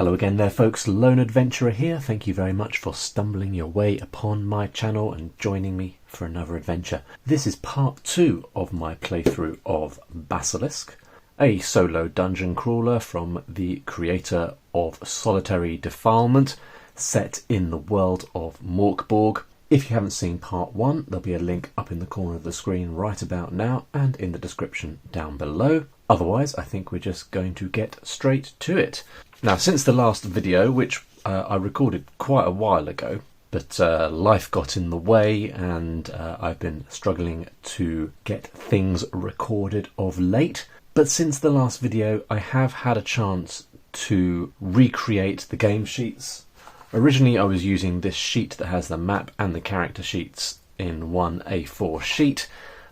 Hello again there folks, Lone Adventurer here. Thank you very much for stumbling your way upon my channel and joining me for another adventure. This is part 2 of my playthrough of Basilisk, a solo dungeon crawler from the creator of Solitary Defilement, set in the world of Mork Borg. If you haven't seen part 1, there'll be a link up in the corner of the screen right about now and in the description down below. Otherwise, I think we're just going to get straight to it. Now, since the last video, which I recorded quite a while ago, but life got in the way and I've been struggling to get things recorded of late. But since the last video, I have had a chance to recreate the game sheets. Originally, I was using this sheet that has the map and the character sheets in one A4 sheet,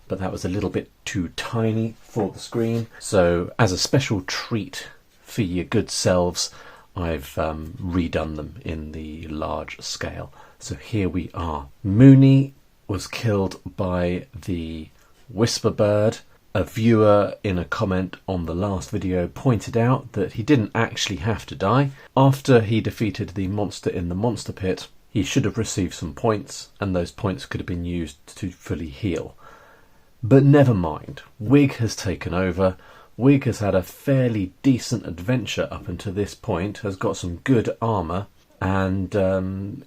but that was a little bit too tiny for the screen. So as a special treat for your good selves, I've redone them in the large scale. So here we are. Mooney was killed by the Whisper Bird. A viewer in a comment on the last video pointed out that he didn't actually have to die. After he defeated the monster in the monster pit, he should have received some points, and those points could have been used to fully heal. But never mind, Wig has taken over. Wig has had a fairly decent adventure up until this point, has got some good armour, and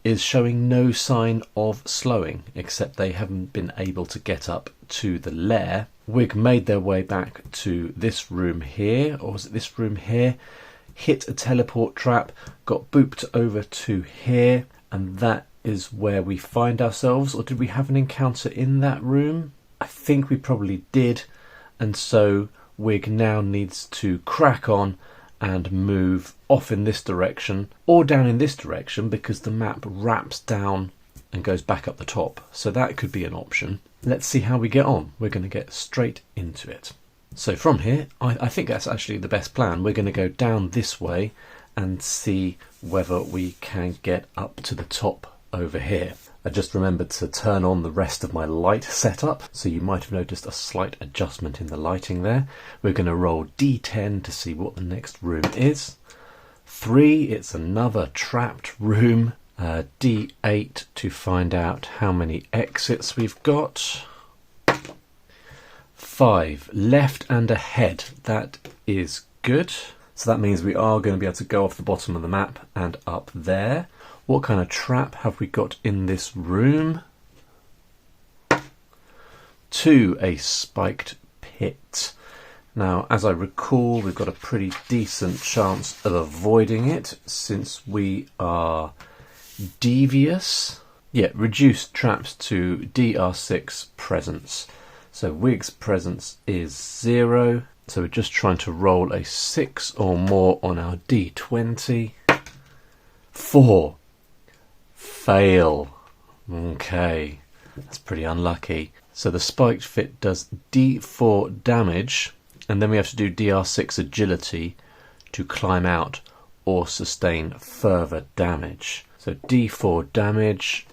is showing no sign of slowing, except they haven't been able to get up to the lair. Wig made their way back to this room here, or was it this room here? Hit a teleport trap, got booped over to here, and that is where we find ourselves. Or did we have an encounter in that room? I think we probably did, and so Wig now needs to crack on and move off in this direction or down in this direction, because the map wraps down and goes back up the top. So that could be an option. Let's see how we get on. We're going to get straight into it. So from here, I think that's actually the best plan. We're going to go down this way and see whether we can get up to the top over here. I just remembered to turn on the rest of my light setup, so you might have noticed a slight adjustment in the lighting there. We're going to roll D10 to see what the next room is. 3, it's another trapped room. D8 to find out how many exits we've got. 5, left and ahead. That is good. So that means we are going to be able to go off the bottom of the map and up there. What kind of trap have we got in this room? 2, a spiked pit. Now, as I recall, we've got a pretty decent chance of avoiding it since we are devious. Yeah, reduced traps to DR6 presence. So Wig's presence is 0. So we're just trying to roll a 6 or more on our D20. 4. Fail. Okay, that's pretty unlucky. So the spiked fit does D4 damage, and then we have to do DR6 agility to climb out or sustain further damage. So D4 damage.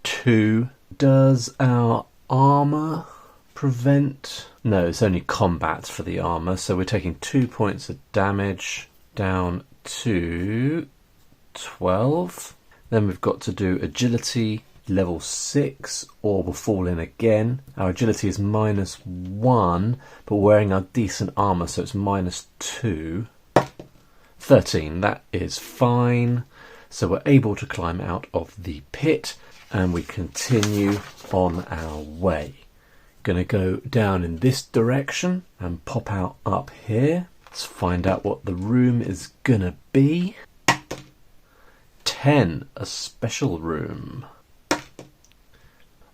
2. Does our armour prevent? No, it's only combat for the armour, so we're taking 2 points of damage down to 12. Then we've got to do agility level 6 or we'll fall in again. Our agility is -1, but we're wearing our decent armour, so it's -2. 13, that is fine. So we're able to climb out of the pit and we continue on our way. Gonna go down in this direction and pop out up here. Let's find out what the room is gonna be. 10, a special room.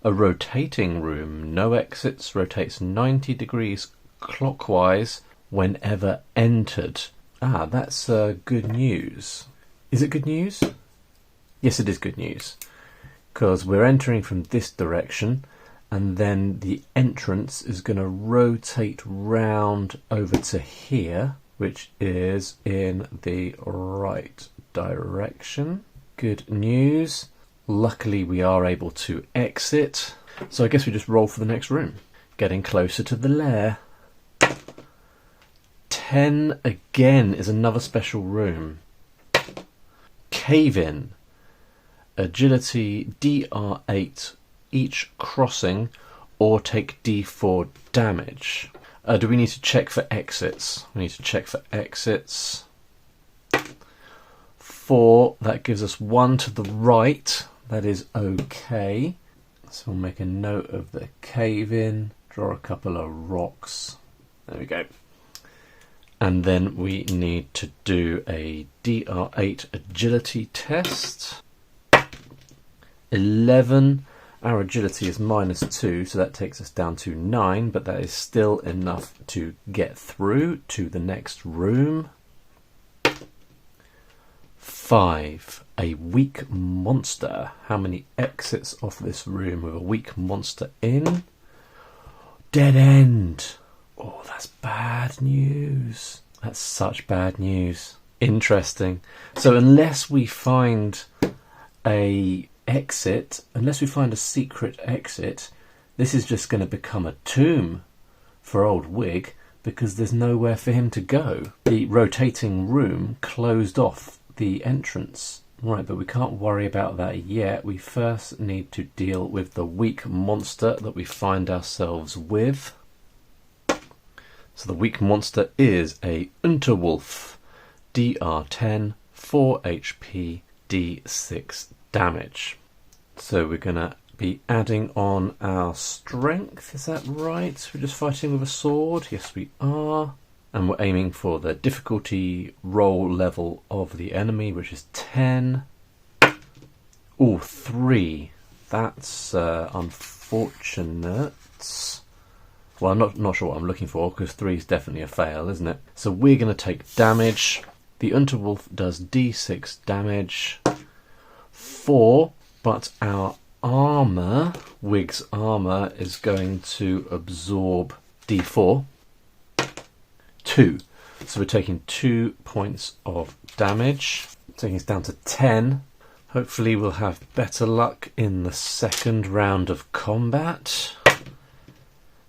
A rotating room, no exits, rotates 90 degrees clockwise whenever entered. Ah, that's good news. Is it good news? Yes, it is good news, because we're entering from this direction and then the entrance is going to rotate round over to here, which is in the right direction. Good news. Luckily we are able to exit, so I guess we just roll for the next room. Getting closer to the lair. 10 again is another special room. Cave in. Agility DR8 each crossing, or take D4 damage. Do we need to check for exits? We need to check for exits. 4, that gives us 1 to the right. That is okay. So we'll make a note of the cave in, draw a couple of rocks. There we go. And then we need to do a DR8 agility test. 11. Our agility is -2, so that takes us down to 9, but that is still enough to get through to the next room. 5. A weak monster. How many exits off this room with a weak monster in? Dead end. Oh, that's bad news. That's such bad news. Interesting. So unless we find a exit, unless we find a secret exit, this is just going to become a tomb for old Wig, because there's nowhere for him to go. The rotating room closed off the entrance. Right, but we can't worry about that yet. We first need to deal with the weak monster that we find ourselves with. So the weak monster is a Unterwolf. DR10, 4 HP, D6 damage. So we're going to be adding on our strength, is that right? We're just fighting with a sword? Yes, we are. And we're aiming for the difficulty roll level of the enemy, which is 10. Oh, 3. That's unfortunate. Well, I'm not sure what I'm looking for, because 3 is definitely a fail, isn't it? So we're going to take damage. The Unterwolf does D6 damage. 4, but our armour, Wig's armour, is going to absorb D4. 2. So we're taking 2 points of damage, taking us down to 10. Hopefully we'll have better luck in the second round of combat.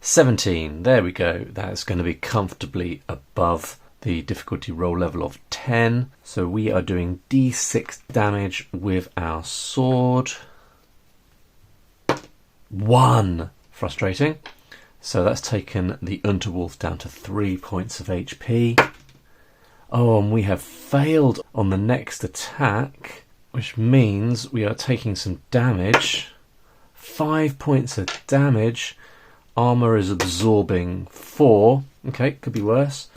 17. There we go. That's going to be comfortably above the difficulty roll level of 10. So we are doing D6 damage with our sword. 1. Frustrating. So that's taken the Unterwolf down to 3 points of HP. Oh, and we have failed on the next attack, which means we are taking some damage. 5 points of damage. Armour is absorbing 4. Okay, could be worse.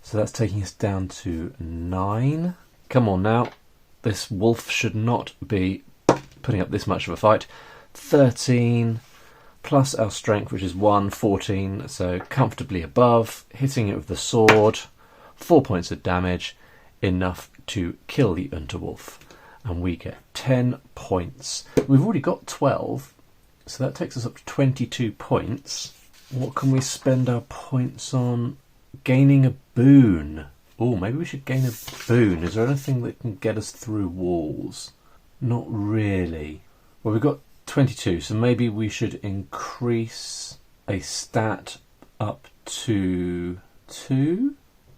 So that's taking us down to 9. Come on now. This wolf should not be putting up this much of a fight. 13. Plus our strength, which is 1, 14, so comfortably above, hitting it with the sword, 4 points of damage, enough to kill the Unterwolf. And we get 10 points. We've already got 12, so that takes us up to 22 points. What can we spend our points on? Gaining a boon. Oh, maybe we should gain a boon. Is there anything that can get us through walls? Not really. Well, we've got 22, so maybe we should increase a stat up to 2.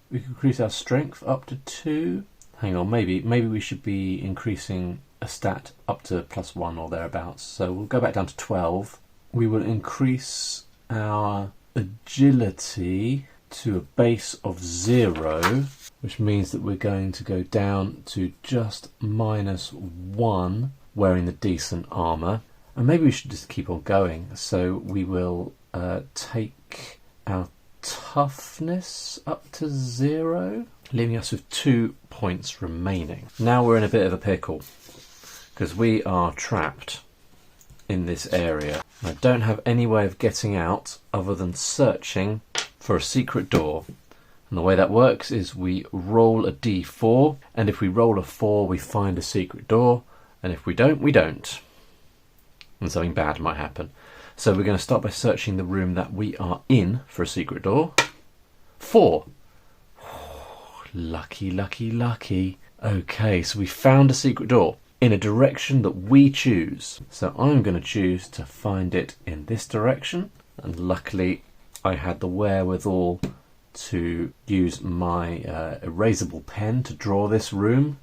We could increase our strength up to 2. Hang on, maybe we should be increasing a stat up to +1 or thereabouts. So we'll go back down to 12. We will increase our agility to a base of 0, which means that we're going to go down to just -1 wearing the decent armour. And maybe we should just keep on going. So we will take our toughness up to 0, leaving us with 2 points remaining. Now we're in a bit of a pickle, because we are trapped in this area. I don't have any way of getting out other than searching for a secret door. And the way that works is we roll a d4, and if we roll a 4 we find a secret door, and if we don't, we don't. And something bad might happen. So we're going to start by searching the room that we are in for a secret door. 4. Lucky, lucky, lucky. Okay, so we found a secret door in a direction that we choose. So I'm going to choose to find it in this direction. And luckily I had the wherewithal to use my erasable pen to draw this room.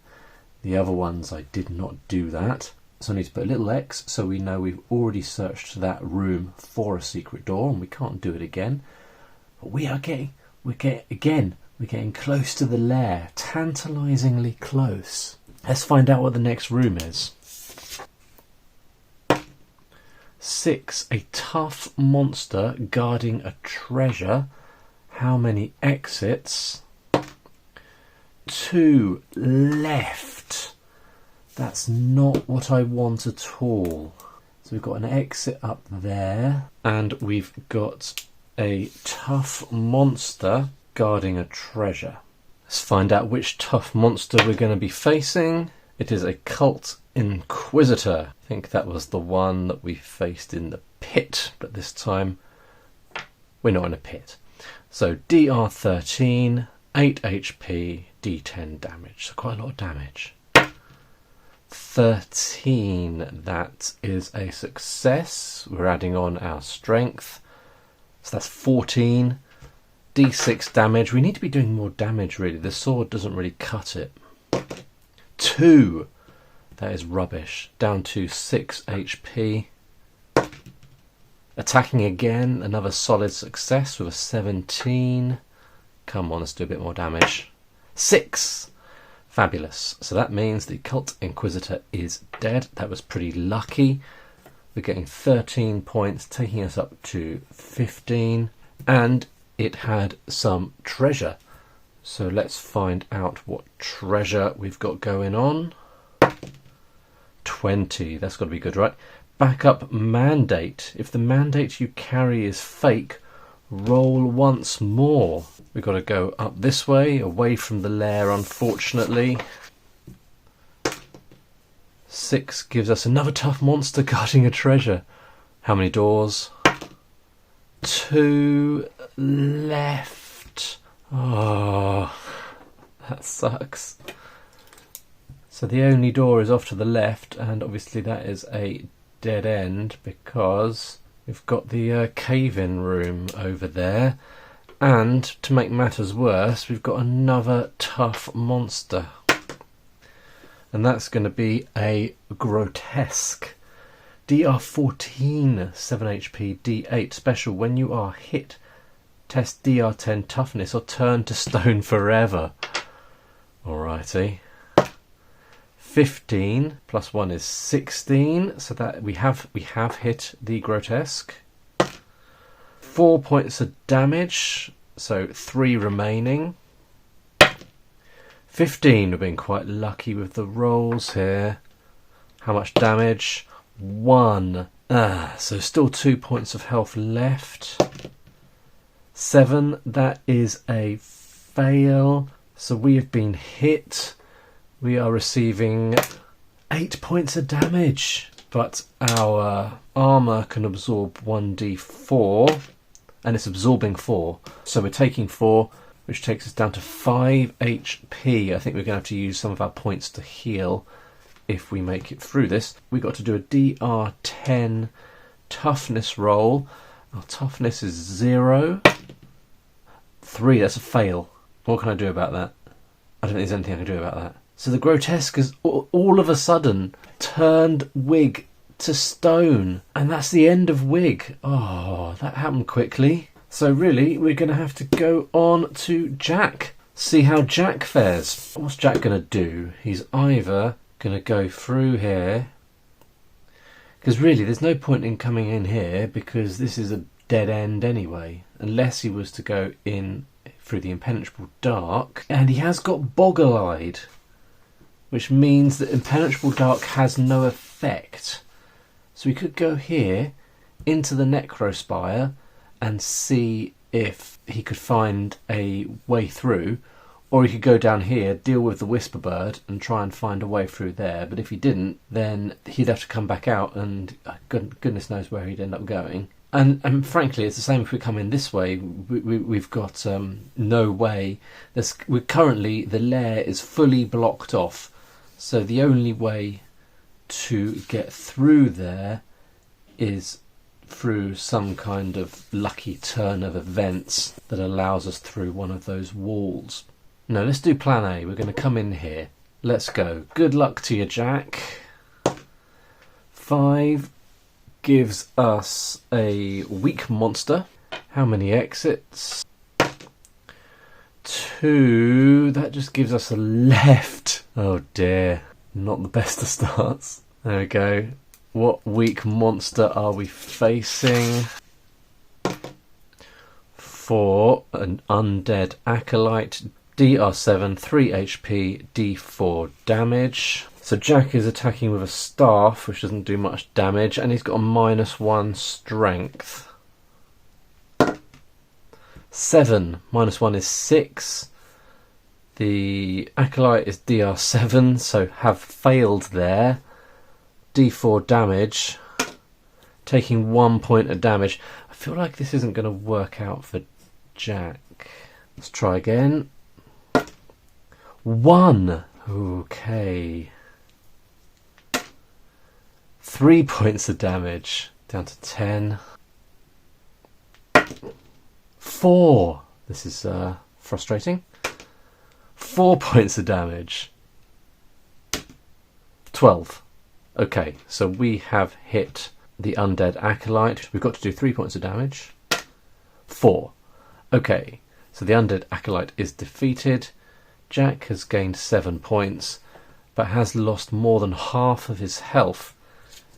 The other ones I did not do that. So I need to put a little X so we know we've already searched that room for a secret door and we can't do it again. But we're getting close to the lair, tantalisingly close. Let's find out what the next room is. 6, a tough monster guarding a treasure. How many exits? 2 left. That's not what I want at all. So we've got an exit up there, and we've got a tough monster guarding a treasure. Let's find out which tough monster we're going to be facing. It is a cult inquisitor. I think that was the one that we faced in the pit, but this time we're not in a pit. So DR 13, 8 HP, D10 damage. So quite a lot of damage. 13, that is a success. We're adding on our strength. So that's 14. D6 damage. We need to be doing more damage really. The sword doesn't really cut it. 2. That is rubbish. Down to 6 HP. Attacking again. Another solid success with a 17. Come on, let's do a bit more damage. 6. Fabulous. So that means the Cult Inquisitor is dead. That was pretty lucky. We're getting 13 points, taking us up to 15. And it had some treasure. So let's find out what treasure we've got going on. 20. That's got to be good, right? Backup mandate. If the mandate you carry is fake, roll once more. We've got to go up this way, away from the lair, unfortunately. 6 gives us another tough monster guarding a treasure. How many doors? 2 left. Oh, that sucks. So the only door is off to the left, and obviously that is a dead end because we've got the cave-in room over there. And to make matters worse, we've got another tough monster. And that's going to be a grotesque. DR 14, 7 HP, D8 special. When you are hit, test DR 10 toughness or turn to stone forever. Alrighty. 15 plus 1 is 16. So that we have hit the grotesque. 4 points of damage, so 3 remaining. 15, we've been quite lucky with the rolls here. How much damage? 1. So still 2 points of health left. 7, that is a fail. So we have been hit. We are receiving 8 points of damage. But our armour can absorb 1d4. And it's absorbing 4. So we're taking 4, which takes us down to 5 HP. I think we're going to have to use some of our points to heal if we make it through this. We've got to do a DR 10 toughness roll. Our toughness is 0. 3, that's a fail. What can I do about that? I don't think there's anything I can do about that. So the grotesque has all of a sudden turned Wig to stone, and that's the end of Wig. Oh, that happened quickly. So really we're going to have to go on to Jack, see how Jack fares. What's Jack going to do? He's either going to go through here, because really there's no point in coming in here because this is a dead end anyway, unless he was to go in through the impenetrable dark. And he has got boggle-eyed, which means that impenetrable dark has no effect. So we could go here into the necrospire and see if he could find a way through, or he could go down here, deal with the whisper bird and try and find a way through there. But if he didn't, then he'd have to come back out, and goodness knows where he'd end up going. And frankly, it's the same if we come in this way. We've got no way. Currently, the lair is fully blocked off, so the only way to get through there is through some kind of lucky turn of events that allows us through one of those walls. No, let's do plan A. We're going to come in here. Let's go. Good luck to you, Jack. 5 gives us a weak monster. How many exits? 2. That just gives us a left. Oh dear. Not the best of starts. There we go. What weak monster are we facing? 4. An undead acolyte. DR7, 3 HP, D4 damage. So Jack is attacking with a staff, which doesn't do much damage, and he's got a -1 strength. 7, -1 is 6. The acolyte is DR7, so have failed there. D4 damage, taking 1 point of damage. I feel like this isn't going to work out for Jack. Let's try again. 1. Okay. 3 points of damage. Down to 10. 4. This is frustrating. 4 points of damage. 12. Okay, so we have hit the undead acolyte. We've got to do 3 points of damage. 4. Okay, so the undead acolyte is defeated. Jack has gained 7 points, but has lost more than half of his health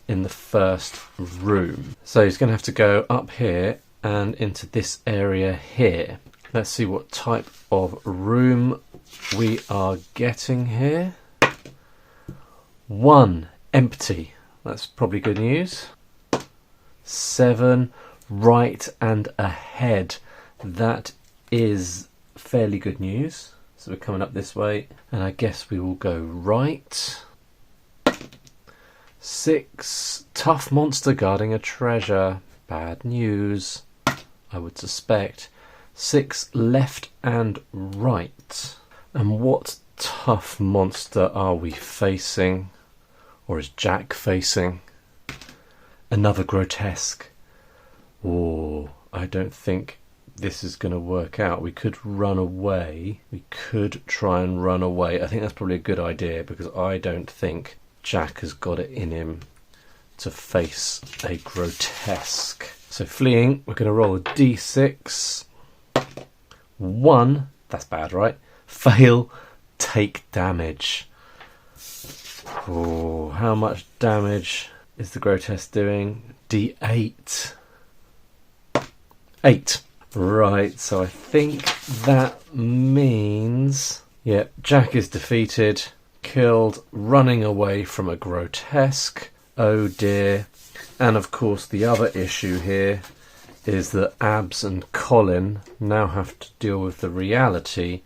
in the first room. So he's going to have to go up here and into this area here. Let's see what type of room we are getting here. 1, empty. That's probably good news. 7, right and ahead. That is fairly good news. So we're coming up this way, and I guess we will go right. 6, tough monster guarding a treasure. Bad news, I would suspect. 6, left and right. And what tough monster are we facing? Or is Jack facing? Another grotesque. Oh, I don't think this is going to work out. We could run away. We could try and run away. I think that's probably a good idea, because I don't think Jack has got it in him to face a grotesque. So fleeing, we're going to roll a d6. 1, that's bad, right? Fail, take damage. Oh, how much damage is the grotesque doing? D8. 8. Right, so I think that means, yeah, Jack is defeated, killed, running away from a grotesque. Oh dear. And of course the other issue here is that Abs and Colin now have to deal with the reality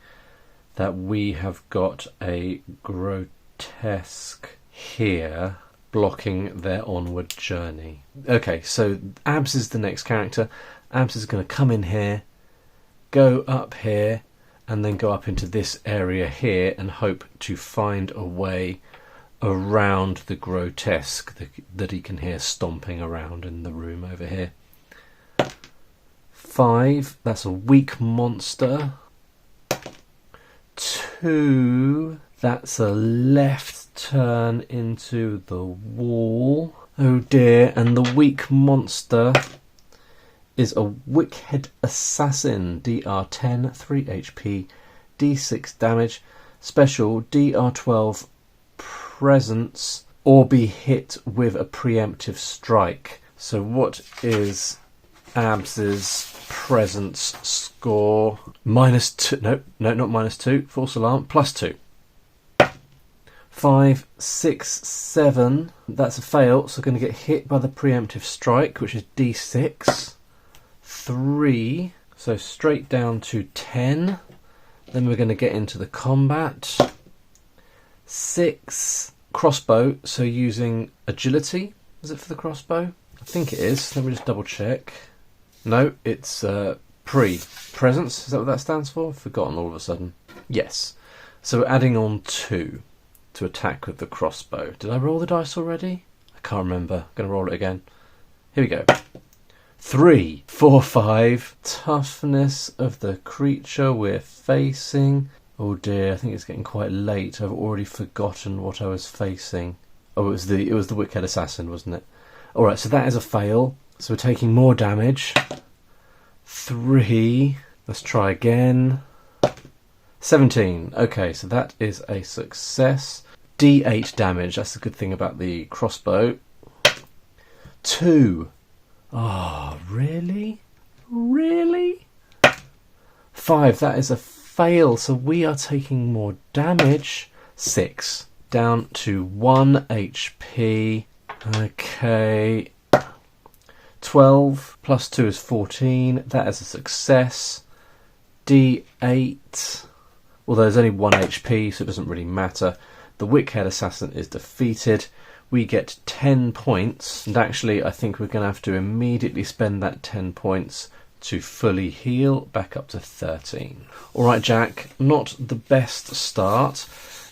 that we have got a grotesque here blocking their onward journey. Okay, so Abs is the next character. Abs is going to come in here, go up here, and then go up into this area here and hope to find a way around the grotesque that he can hear stomping around in the room over here. 5, that's a weak monster. 2, that's a left turn into the wall. Oh dear, and the weak monster is a Wickhead Assassin, DR10, 3 HP, D6 damage, special DR12 presence, or be hit with a preemptive strike. So what is Abs's presence score? -2, no, not -2, false alarm, +2. 5, 6, 7, that's a fail, so going to get hit by the preemptive strike, which is D6. 3, so straight down to 10. Then we're going to get into the combat. 6, crossbow, so using agility. Is it for the crossbow? I think it is. Let me just double check. No, it's presence. Is that what that stands for? I've forgotten all of a sudden. Yes. So we're adding on 2 to attack with the crossbow. Did I roll the dice already? I can't remember. I'm going to roll it again. Here we go. 3, 4, 5. Toughness of the creature we're facing. Oh dear, I think it's getting quite late. I've already forgotten what I was facing. Oh, it was the Wickhead Assassin, wasn't it? Alright, so that is a fail. So we're taking more damage. 3. Let's try again. 17. Okay, so that is a success. D8 damage. That's the good thing about the crossbow. 2. Oh, really? Really? 5. That is a fail. So we are taking more damage. 6. Down to 1 HP. Okay. 12 plus 2 is 14. That is a success. D8. Although there's only 1 HP, so it doesn't really matter. The Wickhead Assassin is defeated. We get 10 points. And actually, I think we're going to have to immediately spend that 10 points to fully heal back up to 13. Alright, Jack, not the best start.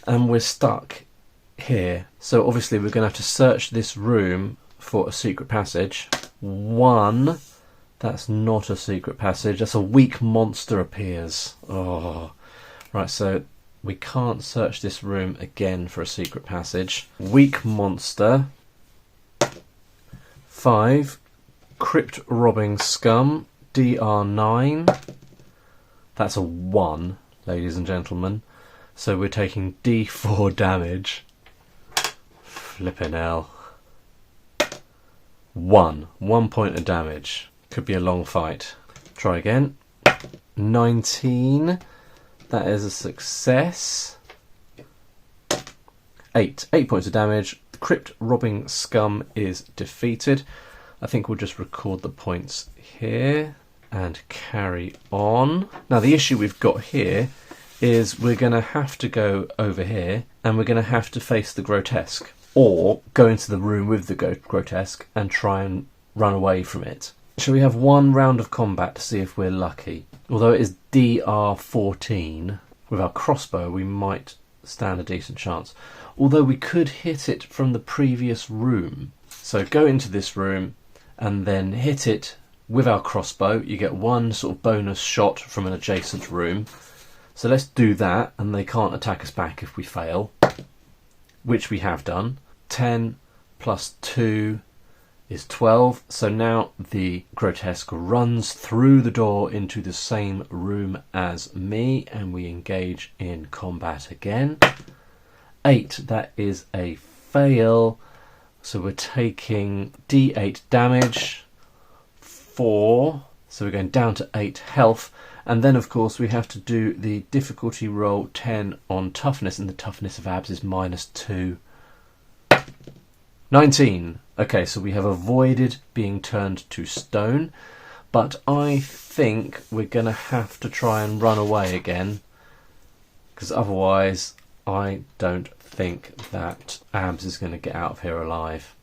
And we're stuck here. So obviously we're going to have to search this room for a secret passage. 1. That's not a secret passage. That's a weak monster appears. Oh. Right, so we can't search this room again for a secret passage. Weak monster. 5. Crypt robbing scum. DR9. That's a 1, ladies and gentlemen. So we're taking D4 damage. Flippin' hell. 1 point of damage. Could be a long fight. Try again. 19. That is a success. 8 points of damage. Crypt robbing scum is defeated. I think we'll just record the points here and carry on. Now the issue we've got here is we're going to have to go over here and we're going to have to face the grotesque, or go into the room with the grotesque and try and run away from it. Shall we have one round of combat to see if we're lucky? Although it is DR14, with our crossbow we might stand a decent chance. Although we could hit it from the previous room. So go into this room and then hit it with our crossbow. You get one sort of bonus shot from an adjacent room. So let's do that, and they can't attack us back if we fail, which we have done. 10 plus 2 is 12. So now the grotesque runs through the door into the same room as me, and we engage in combat again. 8, that is a fail. So we're taking D8 damage. 4, so we're going down to 8 health. And then, of course, we have to do the difficulty roll 10 on toughness, and the toughness of abs is -2. 19. Okay, so we have avoided being turned to stone, but I think we're going to have to try and run away again, because otherwise I don't think that Abs is going to get out of here alive.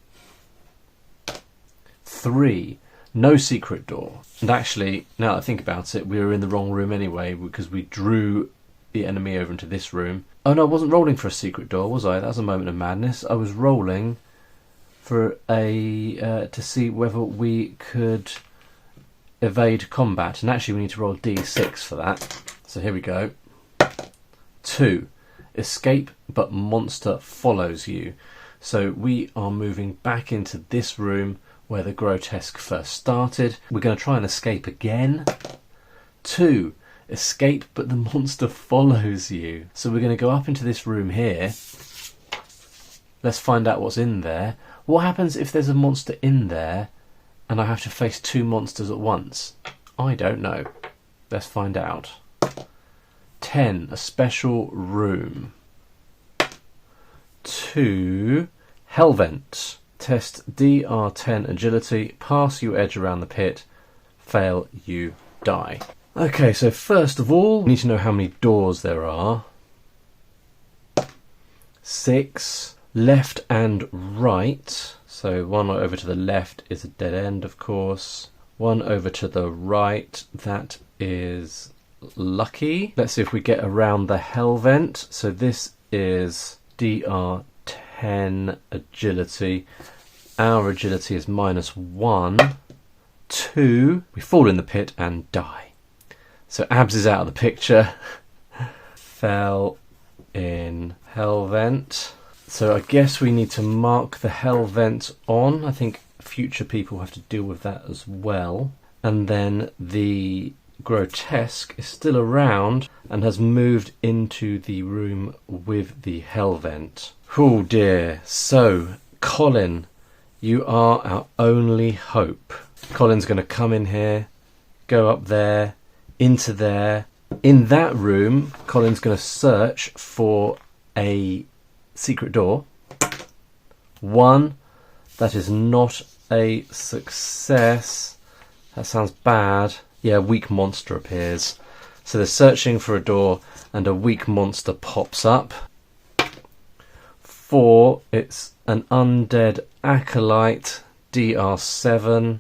3. No secret door. And actually, now that I think about it, we were in the wrong room anyway, because we drew the enemy over into this room. Oh no, I wasn't rolling for a secret door, was I? That was a moment of madness. I was rolling for a to see whether we could evade combat. And actually we need to roll D6 for that. So here we go. 2. Escape, but monster follows you. So we are moving back into this room where the grotesque first started. We're going to try and escape again. 2. Escape, but the monster follows you. So we're going to go up into this room here. Let's find out what's in there. What happens if there's a monster in there and I have to face 2 monsters at once? I don't know. Let's find out. 10. A special room. 2. Hellvent. Test DR10 agility. Pass, you edge around the pit. Fail, you die. Okay, so first of all, we need to know how many doors there are. 6. Left and right. So one over to the left is a dead end, of course. One over to the right, that is lucky. Let's see if we get around the Hellvent. So this is DR10 agility. Our agility is -1. 2, we fall in the pit and die. So Abs is out of the picture. Fell in hell vent. So I guess we need to mark the hell vent on. I think future people have to deal with that as well. And then the grotesque is still around and has moved into the room with the hell vent. Oh dear. So Colin, you are our only hope. Colin's going to come in here, go up there, into there. In that room, Colin's going to search for a secret door. 1, that is not a success. That sounds bad. Yeah, a weak monster appears. So they're searching for a door and a weak monster pops up. 4, it's an undead acolyte, DR7.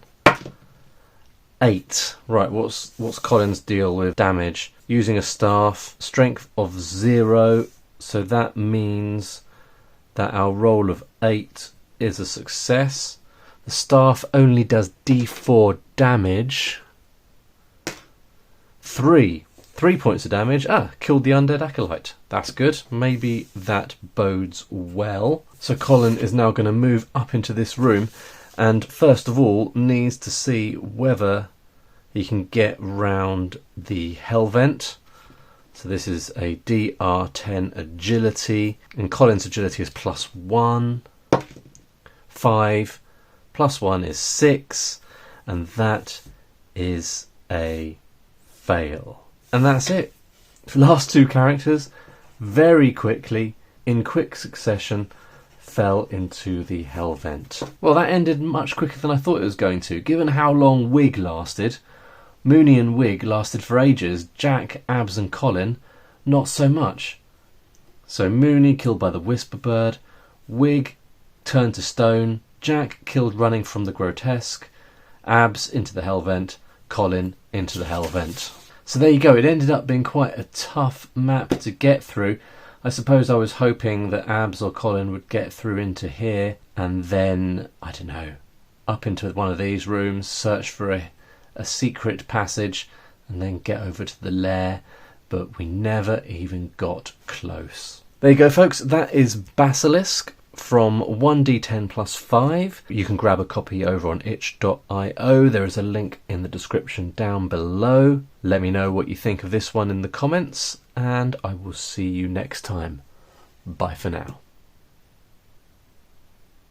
8. Right, what's Colin's deal with damage? Using a staff, strength of 0, so that means that our roll of 8 is a success. The staff only does D4 damage. 3 points of damage. Killed the undead acolyte. That's good. Maybe that bodes well. So Colin is now going to move up into this room and first of all needs to see whether he can get round the hell vent. So this is a DR10 agility, and Colin's agility is +1. 5 +1 is 6, and that is a fail. And that's it. Last 2 characters very quickly, in quick succession, fell into the hell vent. Well, that ended much quicker than I thought it was going to. Given how long Wig lasted, Mooney and Wig lasted for ages. Jack, Abs and Colin, not so much. So Mooney killed by the Whisper Bird, Wig turned to stone, Jack killed running from the grotesque, Abs into the hell vent, Colin into the hell vent. So there you go, it ended up being quite a tough map to get through. I suppose I was hoping that Abs or Colin would get through into here and then, I don't know, up into one of these rooms, search for a secret passage and then get over to the lair, but we never even got close. There you go, folks, that is Basilisk from 1d10 plus 5. You can grab a copy over on itch.io. There is a link in the description down below. Let me know what you think of this one in the comments, and I will see you next time. Bye for now.